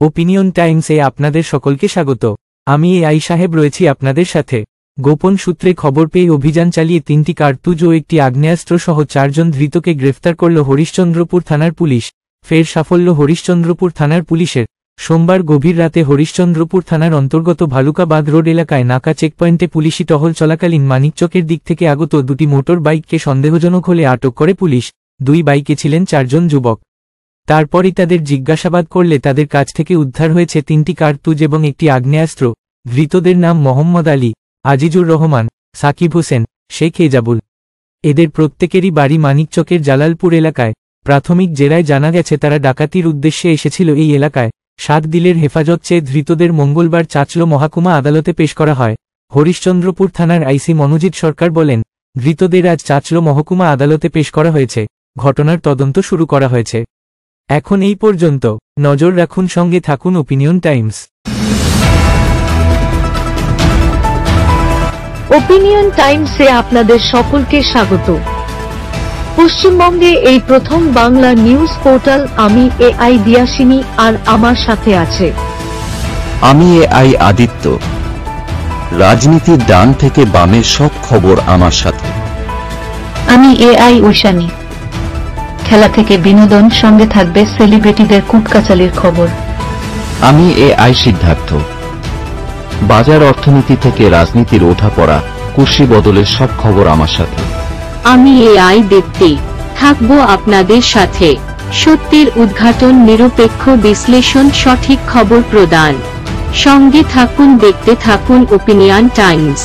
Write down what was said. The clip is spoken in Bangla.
ওপিনিয়ন টাইমসে আপনাদের সকলকে স্বাগত। আমি এআই সাহেব রয়েছি আপনাদের সাথে। গোপন সূত্রে খবর পেয়ে অভিযান চালিয়ে 3টি কার্তুজ ও একটি আগ্নেয়াস্ত্র সহ 4 জন ধৃতকে গ্রেফতার করল হরিশ্চন্দ্রপুর থানার পুলিশ। ফের সাফল্য হরিশ্চন্দ্রপুর থানার পুলিশের। সোমবার গভীর রাতে হরিশ্চন্দ্রপুর থানার অন্তর্গত ভালুকাবাদ রোড এলাকায় নাকা চেকপয়েন্টে পুলিশি টহল চলাকালীন মানিকচকের দিক থেকে আগত 2টি মোটর বাইককে সন্দেহজনক হলে আটক করে পুলিশ। 2 বাইকে ছিলেন 4 জন যুবক। তারপরই তাদের জিজ্ঞাসাবাদ করলে তাদের কাছ থেকে উদ্ধার হয়েছে 3টি কার্তুজ এবং একটি আগ্নেয়াস্ত্র। ধৃতদের নাম মোহাম্মদ আলী, আজিজুর রহমান, সাকিব হোসেন, শেখ এজাবুল। এদের প্রত্যেকেরই বাড়ি মানিকচকের জালালপুর এলাকায়। প্রাথমিক জেরায় জানা গেছে তারা ডাকাতির উদ্দেশ্যে এসেছিল এই এলাকায়। 7 দিনের হেফাজত চেয়ে ধৃতদের মঙ্গলবার চাচলো মহকুমা আদালতে পেশ করা হয়। হরিশ্চন্দ্রপুর থানার আইসি মনোজিৎ সরকার বলেন, ধৃতদের আজ চাচলো মহকুমা আদালতে পেশ করা হয়েছে। ঘটনার তদন্ত শুরু করা হয়েছে। এখন এই পর্যন্ত। নজর রাখুন, সঙ্গে থাকুন ওপিনিয়ন টাইমস। ওপিনিয়ন টাইমসে আপনাদের সকলকে স্বাগত। পশ্চিমবঙ্গে এই প্রথম বাংলা নিউজ পোর্টাল। আমি এআই দিয়াসিনী, আর আমার সাথে আছে আমি এআই আদিত্য। রাজনীতির ডান থেকে বামের সব খবর আমার সাথে। আমি এআই ঐশানী। খেলা থেকে বিনোদন, সঙ্গে থাকবে সেলিব্রিটিদের কুটকাচালির খবর। আমি এআই সিদ্ধার্থ। বাজার অর্থনীতি থেকে রাজনীতির ওঠাপড়া, কুর্সি বদলের সব খবর আমার সাথে। আমি এআই দীপ্তি, থাকবো আপনাদের সাথে। সত্যের উদ্ঘাটন, নিরপেক্ষ বিশ্লেষণ, সঠিক খবর প্রদান। সঙ্গে থাকুন, দেখতে থাকুন ওপিনিয়ন টাইমস।